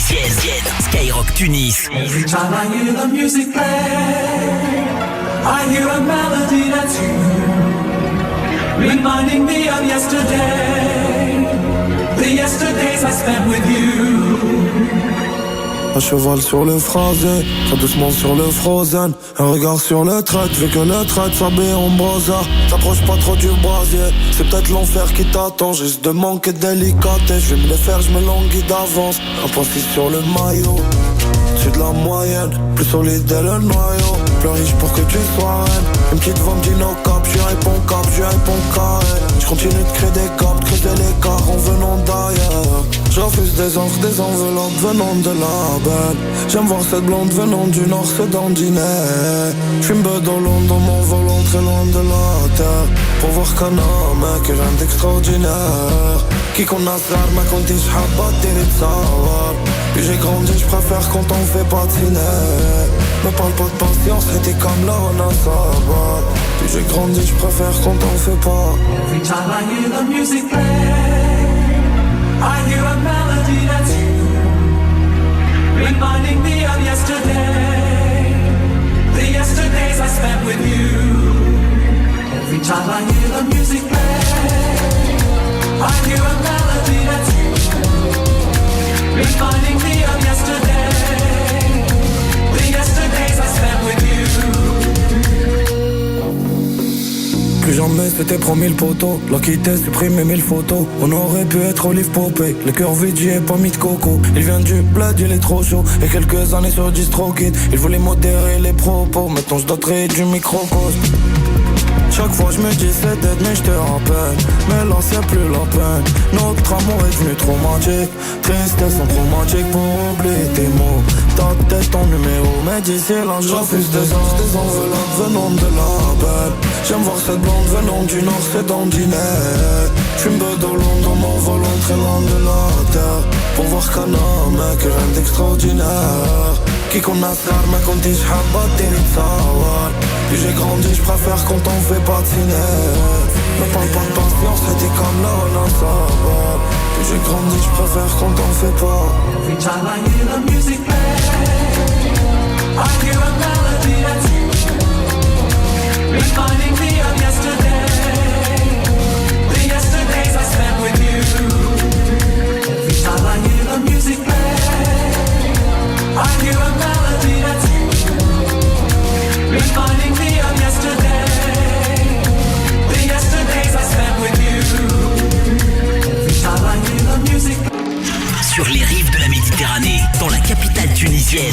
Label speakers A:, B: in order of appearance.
A: tunisienne. Skyrock Tunis.
B: Every time I hear the music play, I hear a melody that's you, reminding me of yesterday, the yesterdays I spent with you.
C: Un cheval sur le phrasé, ça doucement sur le frozen. Un regard sur le trait, vu que le trait s'habille en brosa. T'approches pas trop du brasier, c'est peut-être l'enfer qui t'attend. Juste de manque de délicatesse, je vais me les faire, je me languis d'avance. Un point 6 sur le maillot, au-dessus de la moyenne, plus solide est le noyau. Plus riche pour que tu sois reine. Une petite vente dit no cap, j'y réponds cap, j'y réponds carré. J'continue de créer des caps, creuser l'écart en venant d'ailleurs. Je refuse des offres, des enveloppes venant de la belle. J'aime voir cette blonde venant du nord, c'est dandiner. J'fume bedolon dans mon volant, très loin de la terre. Pour voir qu'un homme est rien d'extraordinaire. Qui qu'on a l'arme, qu'on dit j'habba, t'es de savoir. Puis j'ai grandi, j'préfère quand on fait patiner. Me parle pas de patience, c'était comme là on a savoir. Puis j'ai grandi, j'préfère quand on fait pas.
B: Every time I hear the music play, I hear a melody that's you, reminding me of yesterday, the yesterdays I spent with you. Every time I hear the music play, I hear a melody that's you, reminding me of yesterday, the yesterdays I spent with you.
C: Plus jamais c'était promis le poteau. L'a quitté, supprimé 1000 photos. On aurait pu être Olive Popé. Le cœur vide, j'y ai pas mis de coco. Il vient du bled, il est trop chaud. Et quelques années sur DistroKid. Il voulait modérer les propos. Maintenant j'doterai du microcosme. Chaque fois je me dis c'est dead mais je te rappelle. Mais là c'est plus la peine. Notre amour est devenu traumatique. Tristesse en traumatique pour oublier tes mots. Ta tête ton numéro. Mais d'ici là je refuse des enveloppes venant de la belle. J'aime voir cette blonde venant du nord, c'est dandiner. J'fume bedolon dans mon volant, très loin de la terre. Pour voir qu'un homme est que rien d'extraordinaire. Qui qu'on a l'arme, qu'on dit j'habba, t'es de savoir. Puis j'ai grandi, j'préfère quand on fait patiner. Me parle pas de patience, c'était comme là on a savoir. Puis j'ai grandi, j'préfère quand on fait pas.
B: Every time I hear the music play, I hear a melody that's you, reminding me of yesterday, the yesterdays I spent with you. Every time I hear the music play, I hear a melody that's you, reminding me of yesterday, the yesterdays I spent with you. Every time I hear the music play.
A: Sur les rives de la Méditerranée, dans la capitale tunisienne.